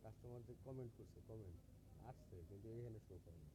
কাস্টমারদের কমেন্ট করছে, কমেন্ট আসছে কিন্তু এখানে শো করে না।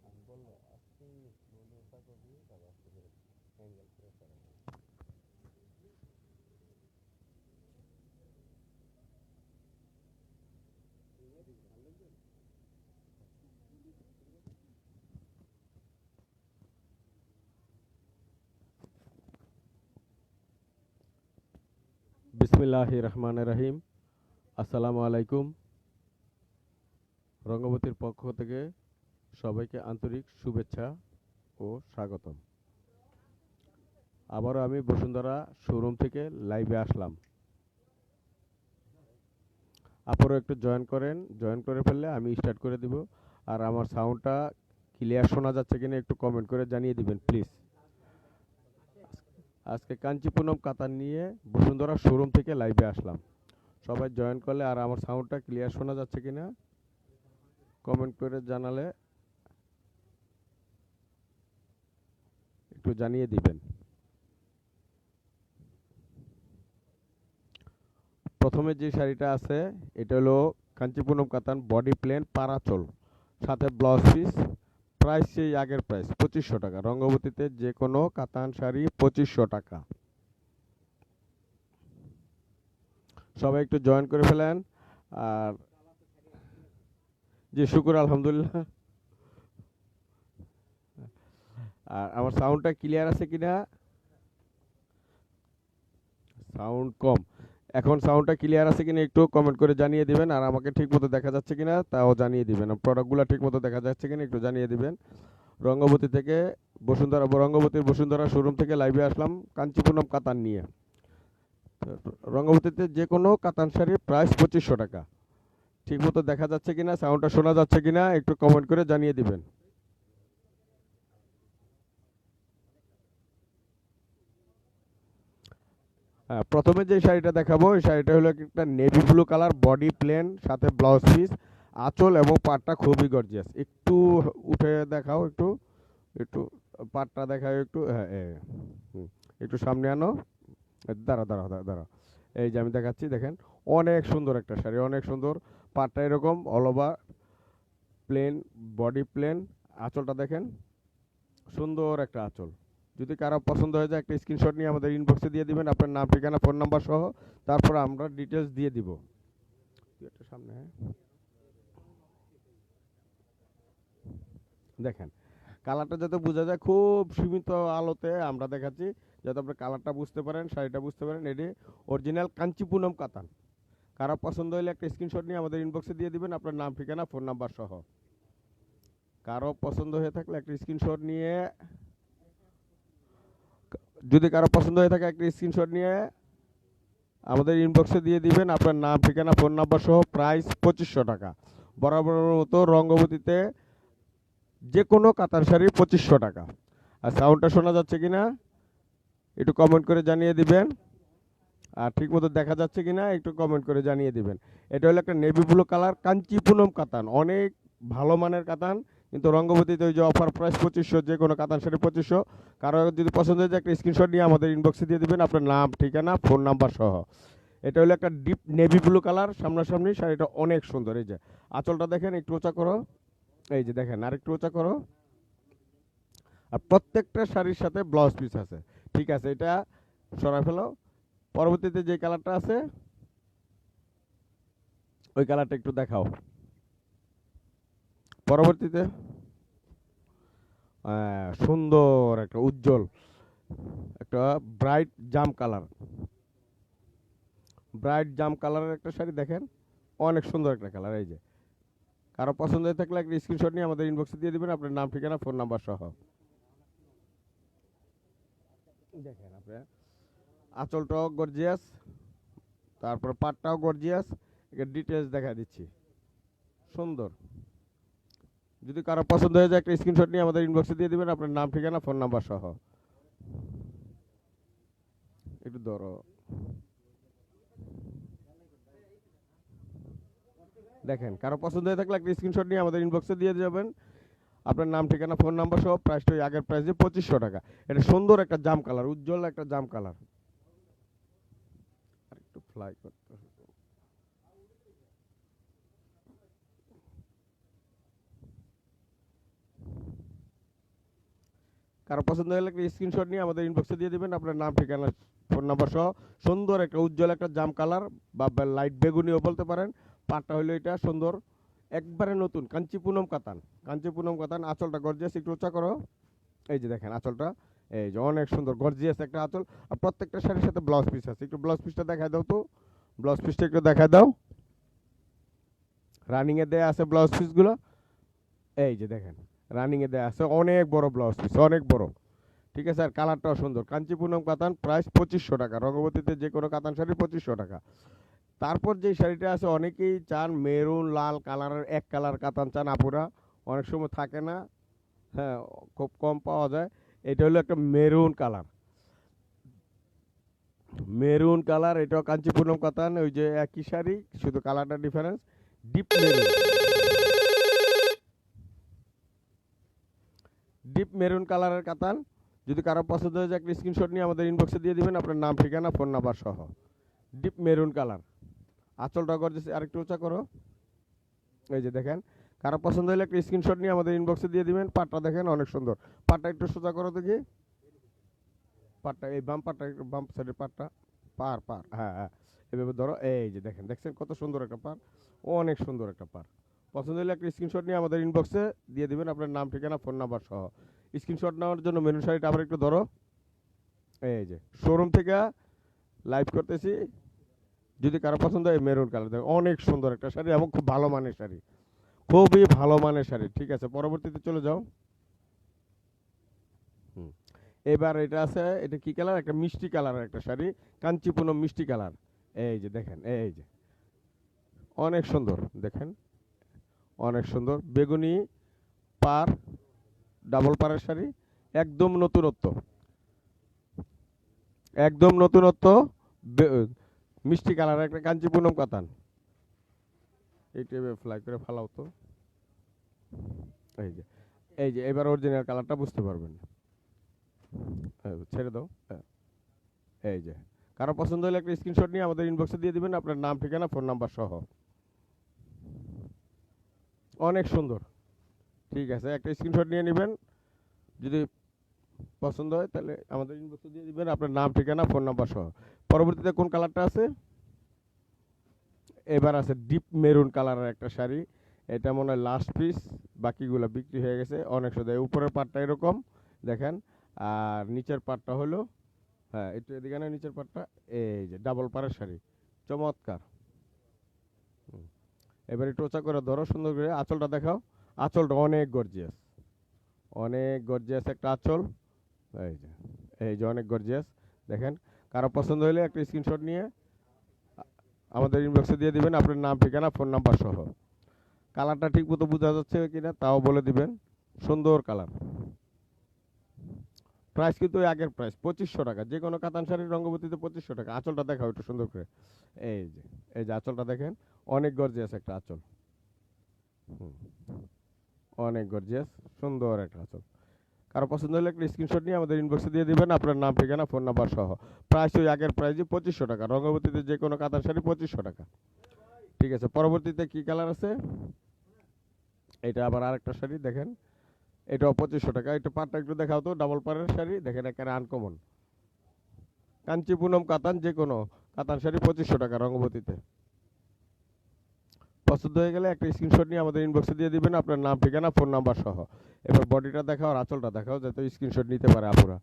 আমি বললো আজকে মনে করবি তবে আজকে অ্যাঙ্গেল করে করা বিসমিল্লাহির রহমানির রহিম। আসসালামু আলাইকুম। রঙ্গবতীর পক্ষ থেকে সবাইকে আন্তরিক শুভেচ্ছা ও স্বাগতম। আবারও আমি বসুন্ধরা শোরুম থেকে লাইভে আসলাম। আপনারা একটু জয়েন করেন, জয়েন করে ফেললে আমি স্টার্ট করে দিব। আর আমার সাউন্ডটা ক্লিয়ার শোনা যাচ্ছে কিনা একটু কমেন্ট করে জানিয়ে দিবেন প্লিজ। আজকে কাঞ্চিপুরম কাতান নিয়ে বসুন্ধরা শোরুম থেকে লাইভে আসলাম। সবাই জয়েন করলে আর আমার সাউন্ডটা ক্লিয়ার শোনা যাচ্ছে কিনা কমেন্ট করে জানালে একটু জানিয়ে দিবেন। প্রথমে যে শাড়িটা আছে এটা হলো কাঞ্চিপুরম কাতান বডি প্লেন পারাচল, সাথে ব্লাউজ পিস। প্রাইস সেই আগের প্রাইস 2500 টাকা। রঙ্গবতীতে যে কোনো কাতান শাড়ি 2500 টাকা। সবাই একটু জয়েন করে ফেলেন। আর জি শুকুর আলহামদুলিল্লাহ। আর আমার সাউন্ডটা ক্লিয়ার আছে কিনা? সাউন্ড কম। এখন সাউন্ডটা ক্লিয়ার আছে কিনা একটু কমেন্ট করে জানিয়ে দিবেন। আর আমাকে ঠিকমতো দেখা যাচ্ছে কিনা তাও জানিয়ে দিবেন। প্রোডাক্টগুলো ঠিকমতো দেখা যাচ্ছে কিনা একটু জানিয়ে দিবেন। রঙ্গবতী থেকে রঙ্গবতীর বসুন্ধরা শোরুম থেকে লাইভে আসলাম কাঞ্চিপুরম কাতান নিয়ে। রঙ্গবতীতে যে কোনো কাতান শাড়ির প্রাইস 2500 টাকা। ঠিকমতো দেখা যাচ্ছে কিনা, সাউন্ডটা শোনা যাচ্ছে কিনা একটু কমেন্ট করে জানিয়ে দিবেন। হ্যাঁ, প্রথমে যে শাড়িটা দেখাবো এই শাড়িটা হলো একটা navy blue colour, body plain, সাথে ব্লাউজ পিস, আঁচল এবং পাটটা খুবই গর্জিয়াস। একটু উঠে দেখাও, একটু একটু পাটটা দেখাও একটু। হ্যাঁ একটু সামনে আনো। দাঁড়া দাঁড়া দাঁড়া দাঁড়া, এই যে আমি দেখাচ্ছি, দেখেন অনেক সুন্দর একটা শাড়ি, অনেক সুন্দর। পাটটা এরকম all over plain, body plain, আঁচলটা দেখেন সুন্দর একটা আঁচল। যদি কারো পছন্দ হয়ে যায় একটা স্ক্রিনশট নিয়ে আমাদের ইনবক্সে দিয়ে দিবেন আপনার নাম, ঠিকানা, ফোন নাম্বার সহ। তারপর আমরা ডিটেলস দিয়ে দিব। একটা সামনে, হ্যাঁ দেখেন কালারটা যাতে বোঝা যায়, খুব সীমিত আলোতে আমরা দেখাচ্ছি যাতে আপনি কালারটা বুঝতে পারেন, শাড়িটা বুঝতে পারেন। এটি অরিজিনাল কাঞ্চিপুরম কাতান। কারো পছন্দ হলে একটা স্ক্রিনশট নিয়ে আমাদের ইনবক্সে দিয়ে দিবেন আপনার নাম, ঠিকানা, ফোন নাম্বার সহ। কারো পছন্দ হয়ে থাকলে একটা স্ক্রিনশট নিয়ে, যদি কারো পছন্দ হয়ে থাকে একটা স্ক্রিনশট নিয়ে আমাদের ইনবক্সে দিয়ে দিবেন আপনার নাম, ঠিকানা, ফোন নাম্বার সহ। প্রাইস 2500 টাকা। বরাবরের মতো রঙ্গবতীতে যে কোনো কাতান শাড়ি 2500 টাকা। আর সাউন্ডটা শোনা যাচ্ছে কিনা একটু কমেন্ট করে জানিয়ে দিবেন। আর ঠিকমতো দেখা যাচ্ছে কিনা একটু কমেন্ট করে জানিয়ে দিবেন। এটা হলো একটা নেভি ব্লু কালার কাঞ্চিপুরম কাতান, অনেক ভালো মানের কাতান। কিন্তু রঙ্গবতীতে ওই যে অফার প্রাইস 2500, যে কোনো কাতান শাড়ি 2500। কারো যদি পছন্দ হয়ে যায় একটা স্ক্রিনশট নিয়ে আমাদের ইনবক্সে দিয়ে দিবেন আপনার নাম, ঠিকানা, ফোন নাম্বার সহ। এটা হলো একটা ডিপ নেভি ব্লু কালার, সামনাসামনি শাড়িটা অনেক সুন্দর। এই যে আঁচলটা দেখেন, একটু উঁচা করো, এই যে দেখেন আর একটু উঁচা করো। আর প্রত্যেকটা শাড়ির সাথে ব্লাউজ পিস আছে। ঠিক আছে, এটা সরাই ফেলো। পরবর্তীতে যে কালারটা আছে ওই কালারটা একটু দেখাও। পরবর্তীতে সুন্দর একটা উজ্জ্বল একটা ব্রাইট জাম কালার, ব্রাইট জাম কালারের একটা শাড়ি দেখেন, অনেক সুন্দর একটা কালার। এই যে কারো পছন্দ হয়ে থাকলে একটা স্ক্রিনশট নিয়ে আমাদের ইনবক্সে দিয়ে দিবেন আপনার নাম ঠিকানা ফোন নাম্বার সহ। দেখেন আপনার আঁচলটাও গর্জিয়াস, তারপর পাটটাও গর্জিয়াস, এর ডিটেলস দেখা দিচ্ছি, সুন্দর। যদি কারো পছন্দ হয়ে যায় একটা স্ক্রিনশট নিয়ে আমাদের ইনবক্সে দিয়ে দিবেন আপনার নাম ঠিকানা ফোন নাম্বার সহ। একটু ধরো, দেখেন কারো পছন্দ হয়ে থাকলে একটা স্ক্রিনশট নিয়ে আমাদের ইনবক্সে দিয়ে যাবেন আপনার নাম ঠিকানা ফোন নাম্বার সহ। প্রাইসটা ওই আগের প্রাইস দিয়ে 2500 টাকা। এটা সুন্দর একটা জাম কালার, উজ্জ্বল একটা জাম কালার। আরেকটু ফ্লাই করতে হবে। কারো পছন্দ হলে একটা স্ক্রিনশট নিয়ে আমাদের ইনবক্সে দিয়ে দিবেন আপনার নাম ঠিকানা ফোন নাম্বার সহ। সুন্দর একটা উজ্জ্বল একটা জাম কালার বা লাইট বেগুনিও বলতে পারেন। পাটটা হলো এটা সুন্দর, একবারে নতুন কাঞ্চিপুরম কাতান। কাঞ্চিপুরম কাতান, আঁচলটা গর্জিয়াস, একটু উঁচা করো। এই যে দেখেন আঁচলটা, এই যে অনেক সুন্দর গর্জিয়াস একটা আঁচল। আর প্রত্যেকটা শাড়ির সাথে ব্লাউজ পিস আছে, একটু ব্লাউজ পিসটা দেখায় দাও তো। ব্লাউজ পিসটা একটু দেখায় দাও। রানিং এ দেয়া আছে ব্লাউজ পিসগুলো, এই যে দেখেন রানিং এ দেয়া আছে, অনেক বড় ব্লাউজ পিস, অনেক বড়। ঠিক আছে, আর কালারটাও সুন্দর। কাঞ্চিপুরম কাতান, প্রাইস 2500 টাকা। রঙ্গবতীতে যে কোনো কাতান শাড়ি 2500 টাকা। তারপর যে শাড়িটা আছে, অনেকেই চান মেরুন লাল কালারের এক কালার কাতান চান আপুরা, অনেক সময় থাকে না, হ্যাঁ খুব কম পাওয়া যায়। এটা হলো একটা মেরুন কালার, মেরুন কালার, এটাও কাঞ্চিপুরম কাতান, ওই যে একই শাড়ি, শুধু কালারটা difference. Deep maroon, deep maroon কালারের কাতান। যদি কারো পছন্দ হয়ে যায় একটা স্ক্রিনশট নিয়ে আমাদের ইনবক্সে দিয়ে দিবেন আপনার নাম ঠিকানা ফোন নাম্বার সহ। ডিপ মেরুন কালার, আঁচলটা গর্জিয়াস, আরেকটু উঁচা করো। এই যে দেখেন, কারো পছন্দ হলে একটা স্ক্রিনশট নিয়ে আমাদের ইনবক্সে দিয়ে দিবেন। পাটটা দেখেন অনেক সুন্দর, পাটটা একটু সোজা করো দেখি। পাটটা এই বাম পাটটা, একটু বাম সাইডের পাটটা, পার পার, হ্যাঁ হ্যাঁ এভাবে ধরো। এই যে দেখেন, দেখছেন কত সুন্দর একটা পার, অনেক সুন্দর একটা পার। পছন্দ হলে একটা স্ক্রিনশট নিয়ে আমাদের ইনবক্সে দিয়ে দিবেন আপনার নাম ঠিকানা ফোন নাম্বার সহ। স্ক্রিনশট নেওয়ার জন্য মেনু শাড়িটা আবার একটু ধরো। এই যে শোরুম থেকে লাইভ করতেছি। যদি কারো পছন্দ হয় মেরুন কালার, দেখো অনেক সুন্দর একটা শাড়ি এবং খুব ভালো মানের শাড়ি, খুবই ভালো মানের শাড়ি। ঠিক আছে, পরবর্তীতে চলে যাও। এবার এটা আছে, এটা কি কালার, একটা মিষ্টি কালারের একটা শাড়ি, কাঞ্চিপুরম মিষ্টি কালার। এই যে দেখেন, এই যে অনেক সুন্দর, দেখেন অনেক সুন্দর বেগুনি পার, ডাবল পাড়ের শাড়ি, একদম নতুনত্ব, একদম নতুনত্ব, মিষ্টি কালার একটা কাঞ্চিপুরম কাতান। এইটা ফ্লাই করে ফালাও তো। এই যে, এই যে এবার অরিজিনাল কালারটা বুঝতে পারবেন। ছেড়ে দাও। এই যে কারো পছন্দ হলে একটা স্ক্রিনশট নিয়ে আমাদের ইনবক্সে দিয়ে দিবেন আপনার নাম ঠিকানা ফোন নাম্বার সহ। অনেক সুন্দর। ঠিক আছে, একটা স্ক্রিনশট নিয়ে নেবেন, যদি পছন্দ হয় তাহলে আমাদের ইনবক্সে দিয়ে দিবেন আপনার নাম ঠিকানা ফোন নাম্বার সহ। পরবর্তীতে কোন কালারটা আছে, এবার আছে ডিপ মেরুন কালারের একটা শাড়ি। এটা মনে হয় লাস্ট পিস, বাকিগুলো বিক্রি হয়ে গেছে। অনেক সুন্দর, উপরের পাটটা এরকম দেখেন, আর নিচের পাটটা হলো, হ্যাঁ একটু এদিকে না, নিচের পাটটা এই যে ডাবল পাড়ের শাড়ি, চমৎকার। এবার একটু ওচা করে ধরো সুন্দর করে, আঁচলটা দেখাও। আঁচলটা অনেক গর্জিয়াস, অনেক গর্জিয়াস একটা আঁচল। এই যে, এই যে অনেক গর্জিয়াস, দেখেন। কারো পছন্দ হলে একটা স্ক্রিনশট নিয়ে আমাদের ইনবক্সে দিয়ে দিবেন আপনার নাম ঠিকানা ফোন নাম্বার সহ। কালারটা ঠিক মতো বোঝা যাচ্ছে কিনা তাও বলে দিবেন, সুন্দর কালার। প্রাইস কিন্তু ওই আগের প্রাইস 2500 টাকা। যে কোনো কাতান শাড়ির রঙ্গবতীতে 2500 টাকা। আঁচলটা দেখাও একটু সুন্দর করে। এই যে, এই যে আঁচলটা দেখেন, অনেক গর্জিয়াস একটা আঁচল। অনেক গর্জিয়াস, সুন্দর একটা আঁচল। কারো পছন্দ হলে একটা স্ক্রিনশট নিয়ে আমাদের ইনবক্সে দিয়ে দিবেন আপনার নাম ঠিকানা ফোন নাম্বার সহ। প্রাইস ওই আগের প্রাইসই 2500 টাকা। রঙ্গবতীতে যে কোনো কাতান শাড়ি 2500 টাকা। ঠিক আছে, পরবর্তীতে কি কালার আছে, এটা আবার আরেকটা শাড়ি দেখেন, এটাও 2500 টাকা। এটা পাটটা একটু দেখাও তো, ডাবল পাড়ের শাড়ি দেখেন, একেবারে আনকমন কাঞ্চিপুরম কাতান, যে কোনো কাতান শাড়ি 2500 টাকা রঙ্গবতীতে। পছন্দ হয়ে গেলে একটা স্ক্রিনশট নিয়ে আমাদের ইনবক্সে দিয়ে দিবেন আপনার নাম ঠিকানা ফোন নাম্বার সহ। এবার বডিটা দেখাও আর আঁচলটা দেখাও, যাতে স্ক্রিনশট নিতে পারে আপুরা।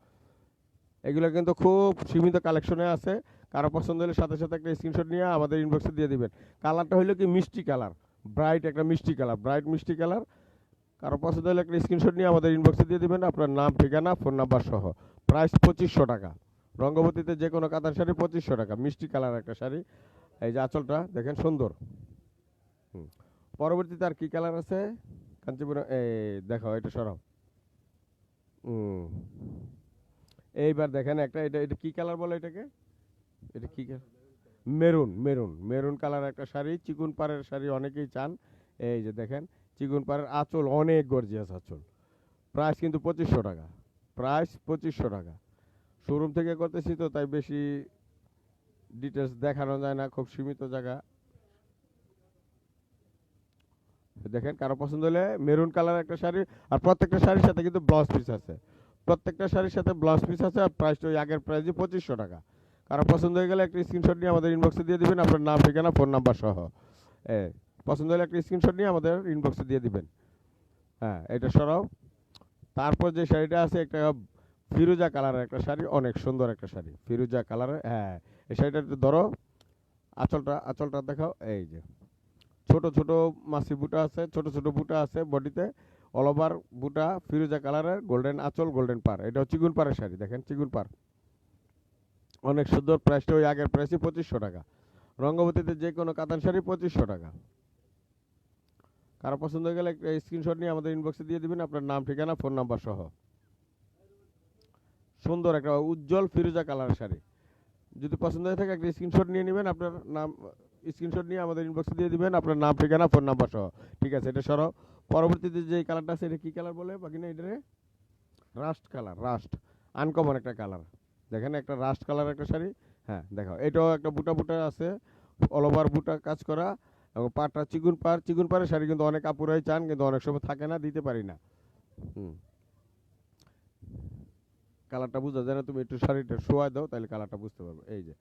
এগুলো কিন্তু খুব সীমিত কালেকশনে আছে। কারো পছন্দ হলে সাথে সাথে একটা স্ক্রিনশট নিয়ে আমাদের ইনবক্সে দিয়ে দিবেন। কালারটা হলো কি মিষ্টি কালার, ব্রাইট একটা মিষ্টি কালার, ব্রাইট মিষ্টি কালার। কারো পছন্দ হলে একটা স্ক্রিনশট নিয়ে আমাদের ইনবক্সে দিয়ে দিবেন আপনার নাম, ঠিকানা, ফোন নাম্বার সহ। প্রাইস 2500 টাকা। রঙ্গবতীতে যে কোনো কাতান শাড়ি 2500 টাকা। মিষ্টি কালার একটা শাড়ি। এই যে আঁচলটা দেখেন সুন্দর। পরবর্তীতে আর কি কালার আছে? কাঞ্চিপুরম, এই দেখো এটা সরাও। এইবার দেখেন একটা, এটা এটা কি কালার বলে এটাকে? এটা কি colour? Maroon, maroon, maroon colour একটা শাড়ি, চিকুন পাড়ের শাড়ি অনেকেই চান। এই যে দেখেন চিকুন পাড়ের আঁচল, অনেক গর্জিয়াস আঁচল। প্রাইস কিন্তু 2500 টাকা। প্রাইস 2500 টাকা। শোরুম থেকে করতেছি তো তাই বেশি ডিটেলস দেখানো যায় না, খুব সীমিত জায়গা। দেখেন কারো পছন্দ হলে মেরুন কালার একটা শাড়ি, আর প্রত্যেকটা শাড়ির সাথে কিন্তু ব্লাউজ পিস আছে। প্রত্যেকটা শাড়ির সাথে ব্লাউজ পিস আছে, আর প্রাইসটা ওই আগের প্রাইসই 2500 টাকা। কারো পছন্দ হয়ে গেলে একটা স্ক্রিনশট নিয়ে আমাদের ইনবক্সে দিয়ে দিবেন আপনার নাম, ঠিকানা, ফোন নাম্বার সহ। পছন্দ হলে একটা স্ক্রিনশট নিয়ে আমাদের ইনবক্সে দিয়ে দিবেন। হ্যাঁ, এটা সরাও। তারপর যে শাড়িটা আছে একটা ফিরোজা কালারের একটা শাড়ি, অনেক সুন্দর একটা শাড়ি, ফিরোজা কালারের। হ্যাঁ, এই শাড়িটা একটু ধরো। আঁচলটা, আঁচলটা দেখাও। এই যে ছোট ছোট মাছি বুটা আছে, ছোট ছোট বুটা আছে বডিতে, অল ওভার বুটা, ফিরোজা কালারের, গোল্ডেন আঁচল, গোল্ডেন পার। এটা চিগুন পাড়ের শাড়ি, দেখেন চিগুন পাড়, অনেক সুন্দর। প্রাইসটা ওই আগের প্রাইসই 2500 টাকা। রঙ্গবতীতে যে কোনো কাতান শাড়ি 2500 টাকা। কারো পছন্দ হয়ে গেলে একটা স্ক্রিনশট নিয়ে আমাদের ইনবক্সে দিয়ে দিবেন আপনার নাম, ঠিকানা, ফোন নাম্বার সহ। সুন্দর একটা উজ্জ্বল ফিরোজা কালারের শাড়ি। যদি পছন্দ হয়ে থাকে একটা স্ক্রিনশট নিয়ে নেবেন আপনার নাম, স্ক্রিনশট নিয়ে আমাদের ইনবক্সে দিয়ে দিবেন আপনার নাম, ঠিকানা, ফোন নাম্বার সহ। ঠিক আছে, এটা সরাও। পরবর্তীতে যে কালারটা আছে এটা কি কালার বলে বাকি না, এটা রাস্ট কালার, রাস্ট, আনকমন একটা কালার। দেখেন একটা রাস্ট কালার একটা শাড়ি। হ্যাঁ দেখো, এটাও একটা বুটা বুটা আছে, অল ওভার বুটা কাজ করা, এবং পাটটা চিগুন পাড়। চিগুন পাড়ের শাড়ি কিন্তু অনেক আপুরাই চান, কিন্তু অনেক সময় থাকে না, দিতে পারি না। হুম, কালারটা বোঝা যায় না, তুমি একটু শাড়িটা শোয়া দাও তাহলে কালারটা বুঝতে পারবে। এই যে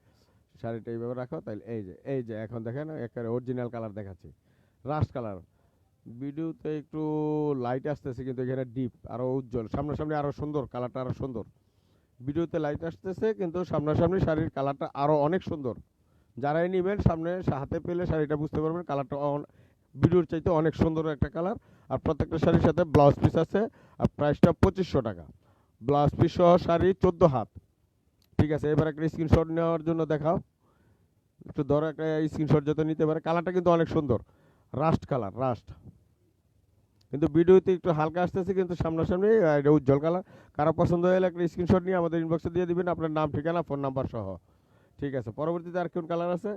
শাড়িটা এইভাবে রাখো, তাহলে এই যে, এই যে এখন দেখেন একেবারে অরিজিনাল কালার দেখাচ্ছি, রাস্ট কালার। ভিডিওতে একটু লাইট আসতেছে, কিন্তু এখানে ডিপ আরো উজ্জ্বল, সামনাসামনি আরো সুন্দর, কালারটা আরো সুন্দর। ভিডিওতে লাইট আসতেছে কিন্তু সামনাসামনি শাড়ির কালারটা আরো অনেক সুন্দর। যারাই নেবেন সামনে হাতে পেলে শাড়িটা বুঝতে পারবেন কালারটা ভিডিওর চাইতে অনেক সুন্দর একটা কালার। আর প্রত্যেকটা শাড়ির সাথে ব্লাউজ পিস আছে, আর প্রাইসটা 2500 টাকা। ব্লাউজ পিস সহ শাড়ি 14 হাত। ঠিক আছে, এবার একটা স্ক্রিনশট নেওয়ার জন্য দেখাও। একটু ধরো একটা স্ক্রিনশট যাতে নিতে পারে। কালারটা কিন্তু অনেক সুন্দর, রাস্ট কালার, রাস্ট। কিন্তু ভিডিওতে একটু হালকা আসতেছে, কিন্তু সামনাসামনি এটা উজ্জ্বল কালার। কারো পছন্দ হলে একটা স্ক্রিনশট নিয়ে আমাদের ইনবক্সে দিয়ে দিবেন আপনার নাম, ঠিকানা, ফোন নাম্বার সহ। ঠিক আছে, পরবর্তীতে আর কোন কালার আছে?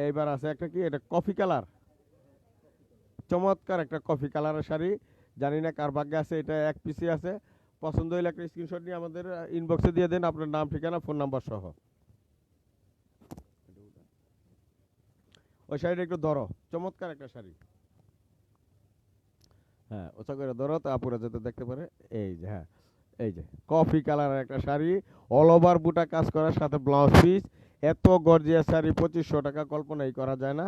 এইবার আছে একটা কি, এটা কফি কালার, চমৎকার একটা কফি কালারের শাড়ি। জানি না কার ভাগ্যে আছে, এটা এক পিসি আছে। পছন্দ হলে একটা স্ক্রিনশট নিয়ে আমাদের ইনবক্সে দিয়ে দেন আপনার নাম, ঠিকানা, ফোন নাম্বার সহ। ওই শাড়িটা একটু ধরো, চমৎকার একটা শাড়ি। হ্যাঁ, ওচা করে ধরো তো আপুরা যাতে দেখতে পারে। এই যে, হ্যাঁ, এই যে কফি কালারের একটা শাড়ি, অল ওভার বুটা কাজ করার সাথে ব্লাউজ পিস। এত গর্জিয়াস শাড়ি 2500 টাকা কল্পনাই করা যায় না।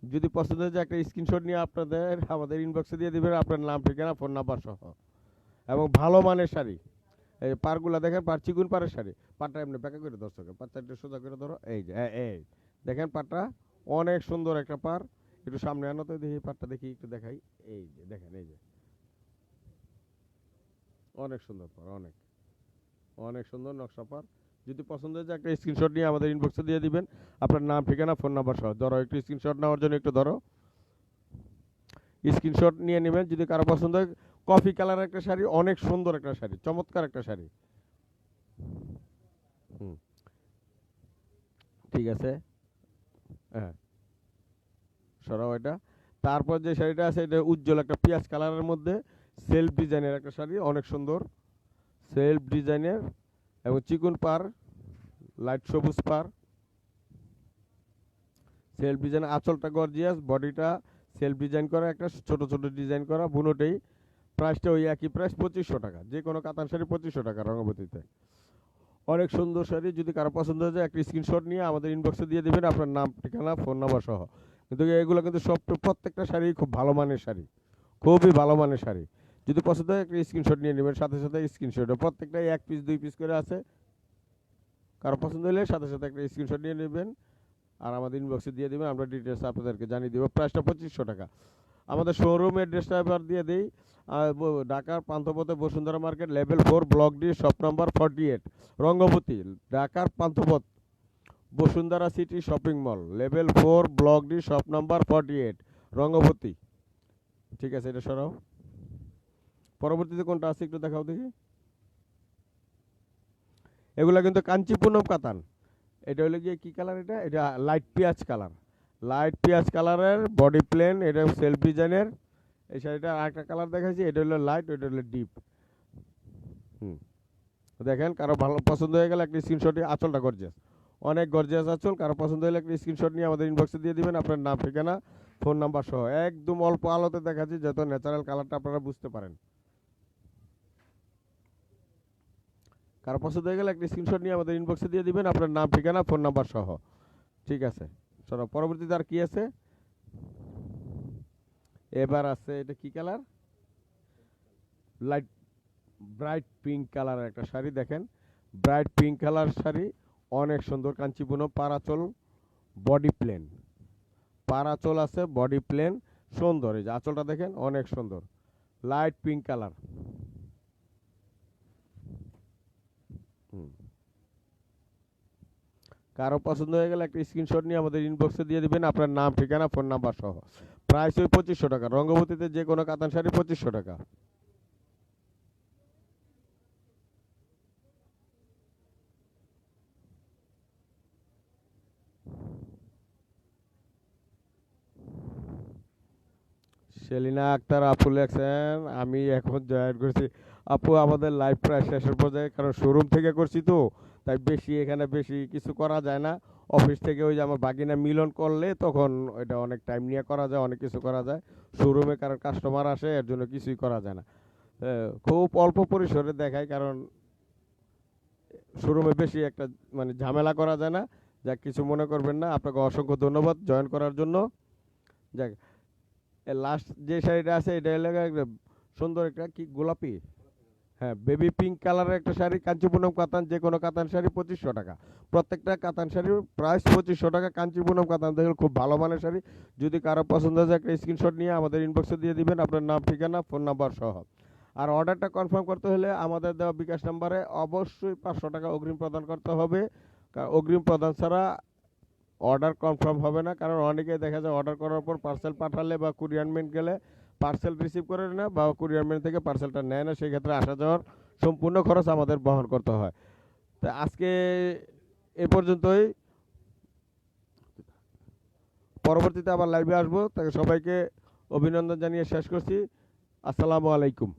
যদি পছন্দ হয় যে একটা স্ক্রিনশট নিয়ে আপনাদের আমাদের ইনবক্সে দিয়ে দিবেন আপনার নাম, ঠিকানা, ফোন নাম্বার সহ। এবং ভালো মানের শাড়ি। এই পারগুলা দেখেন, পার চিগুন পাড়ের শাড়ি। পাটটা এমনি ব্যাকা করে দর্শকে, পাটটা একটু সোজা করে ধরো। এই যে, এই দেখেন পাটটা অনেক সুন্দর একটা পার। একটু সামনে আনো তো দেখি পাটটা, দেখি একটু দেখাই। এই যে দেখেন, এই যে অনেক সুন্দর পার, অনেক অনেক সুন্দর নকশা পার। যদি পছন্দ হয় যে একটা স্ক্রিনশট নিয়ে আমাদের ইনবক্সে দিয়ে দিবেন আপনার নাম, ঠিকানা, ফোন নাম্বার সহ। ধরো একটু স্ক্রিনশট নেওয়ার জন্য একটু ধরো, স্ক্রিনশট নিয়ে নেবেন যদি কারো পছন্দ হয়। কফি কালার একটা শাড়ি, অনেক সুন্দর একটা শাড়ি, চমৎকার একটা শাড়ি। হুম, ঠিক আছে। হ্যাঁ, সরাও এটা। তারপর যে শাড়িটা আছে এটা উজ্জ্বল একটা পিঁয়াজ কালারের মধ্যে, সেলফ ডিজাইনের একটা শাড়ি, অনেক সুন্দর, সেলফ ডিজাইনের, এবং চিকুন পার, লাইট সবুজ পার, সেলফ ডিজাইন। আঁচলটা গর্জিয়াস, বডিটা সেলফ ডিজাইন করা, একটা ছোট ছোট ডিজাইন করা বুনোটেই। প্রাইসটা ওই একই প্রাইস 2500 টাকা। যে কোনো কাতান শাড়ি 2500 টাকা রঙবতীতে। অনেক সুন্দর শাড়ি। যদি কারো পছন্দ হয়ে যায় একটা স্ক্রিনশট নিয়ে আমাদের ইনবক্সে দিয়ে দিবেন আপনার নাম, ঠিকানা, ফোন নাম্বার সহ। কিন্তু এগুলো কিন্তু সব, প্রত্যেকটা শাড়ি খুব ভালো মানের শাড়ি, খুবই ভালো মানের শাড়ি। যদি পছন্দ হয় একটা স্ক্রিনশট নিয়ে নেবেন, সাথে সাথে স্ক্রিনশট, প্রত্যেকটাই এক পিস 2 পিস করে আছে। কারো পছন্দ হলে সাথে সাথে একটা স্ক্রিনশট নিয়ে নেবেন আর আমাদের ইনবক্সে দিয়ে দেবেন, আমরা ডিটেলস আপনাদেরকে জানিয়ে দেবো। প্রাইসটা 2500 টাকা। আমাদের শোরুম অ্যাড্রেসটা এবার দিয়ে দিই। ঢাকার পান্থপথে Bashundhara market, level 4, block D, shop number 48, Rangabati. ঢাকার Panthapath Bashundhara city shopping mall, level 4, block D, shop number 48, Rangabati. ঠিক আছে, এটা সরাও। পরবর্তীতে কোনটা আছে একটু দেখাও দেখি। এগুলা কিন্তু কাঞ্চিপুরম কাতান। এটা হলো গিয়ে কি কালার, এটা এটা লাইট পেঁয়াজ কালার। লাইট পেঁয়াজ কালারের বডি প্লেন, এটা সেলফ ডিজাইনের। এই শাড়িটা আরেকটা কালার দেখাচ্ছি, এটা হলো লাইট, ওইটা হলো ডিপ। হুম, দেখেন কারো ভালো পছন্দ হয়ে গেলে একটা স্ক্রিনশট, আঁচলটা গর্জিয়াস, অনেক গর্জিয়াস আঁচল। কারো পছন্দ হলে একটা স্ক্রিনশট নিয়ে আমাদের ইনবক্সে দিয়ে দিবেন, আপনার নাম, ঠিকানা, ফোন নাম্বার সহ। একদম অল্প আলোতে দেখাচ্ছি যাতে ন্যাচারাল কালারটা আপনারা বুঝতে পারেন। কারো পছন্দ হয়ে গেলে একটা স্ক্রিনশট নিয়ে আমাদের ইনবক্সে দিয়ে দিবেন, আপনার নাম, ঠিকানা, ফোন নাম্বার সহ। ঠিক আছে, চলো পরবর্তীতে আর কি আছে। এবার আছে এটা কি কালার, লাইট ব্রাইট পিঙ্ক কালারের একটা শাড়ি। দেখেন ব্রাইট পিঙ্ক কালার শাড়ি, অনেক সুন্দর, কাঞ্চিপুরম, পারাচল, বডি প্লেন। পারাচল আছে, বডি প্লেন, সুন্দর। এই যে আঁচলটা দেখেন অনেক সুন্দর, লাইট পিঙ্ক কালার। কারো পছন্দ হয়ে গেলে একটা স্ক্রিনশট নিয়ে আমাদের ইনবক্সে দিয়ে দিবেন, আপনার নাম, ঠিকানা, ফোন নাম্বার সহ। প্রাইস ওই 2500 টাকা। রঙ্গবতীতে যে কোনো কাতান শাড়ি 2500 টাকা। সেলিনা আক্তার আপু লেখছেন, আমি এখন জয়েন করছি। আপু আমাদের লাইভ প্রায় শেষের পর্যায়ে, কারণ শোরুম থেকে করছি তো, তাই বেশি এখানে বেশি কিছু করা যায় না। অফিস থেকে ওই যে আমার বাগিনা মিলন করলে তখন এটা অনেক টাইম নিয়ে করা যায়, অনেক কিছু করা যায়। শোরুমে কারণ কাস্টমার আসে, এর জন্য কিছুই করা যায় না। খুব অল্প পরিসরে দেখায়, কারণ শোরুমে বেশি একটা মানে ঝামেলা করা যায় না। যাক, কিছু মনে করবেন না। আপনাকে অসংখ্য ধন্যবাদ জয়েন করার জন্য। যাক, লাস্ট যে শাড়িটা আছে এটা হলো একটা সুন্দর একটা কি গোলাপি, হ্যাঁ বেবি পিঙ্ক কালারের একটা শাড়ি, কাঞ্চিপুরম কাতান। যে কোনো কাতান শাড়ি 2500 টাকা। প্রত্যেকটা কাতান শাড়ির প্রাইস 2500 টাকা। কাঞ্চিপুরম কাতান দেখুন, খুব ভালো মানের শাড়ি। যদি কারো পছন্দ হয় একটা স্ক্রিনশট নিয়ে আমাদের ইনবক্সে দিয়ে দিবেন, আপনার নাম, ঠিকানা, ফোন নাম্বার সহ। আর অর্ডারটা কনফার্ম করতে হলে আমাদের দেওয়া বিকাশ নাম্বারে অবশ্যই 500 টাকা অগ্রিম প্রদান করতে হবে। অগ্রিম প্রদান ছাড়া অর্ডার কনফার্ম হবে না। কারণ অনেকেই দেখা যায় অর্ডার করার পর পার্সেল পাঠালে বা কুরিয়ারমেন্ট গেলে পার্সেল রিসিভ করে না, বা কুরিয়ারমেন্ট থেকে পার্সেলটা নেয় না, সেই ক্ষেত্রে আসা যাওয়ার সম্পূর্ণ খরচ আমাদের বহন করতে হয়। তো আজকে এ পর্যন্তই, পরবর্তীতে আবার লাইভে আসবো। তাকে সবাইকে অভিনন্দন জানিয়ে শেষ করছি। আসসালামু আলাইকুম।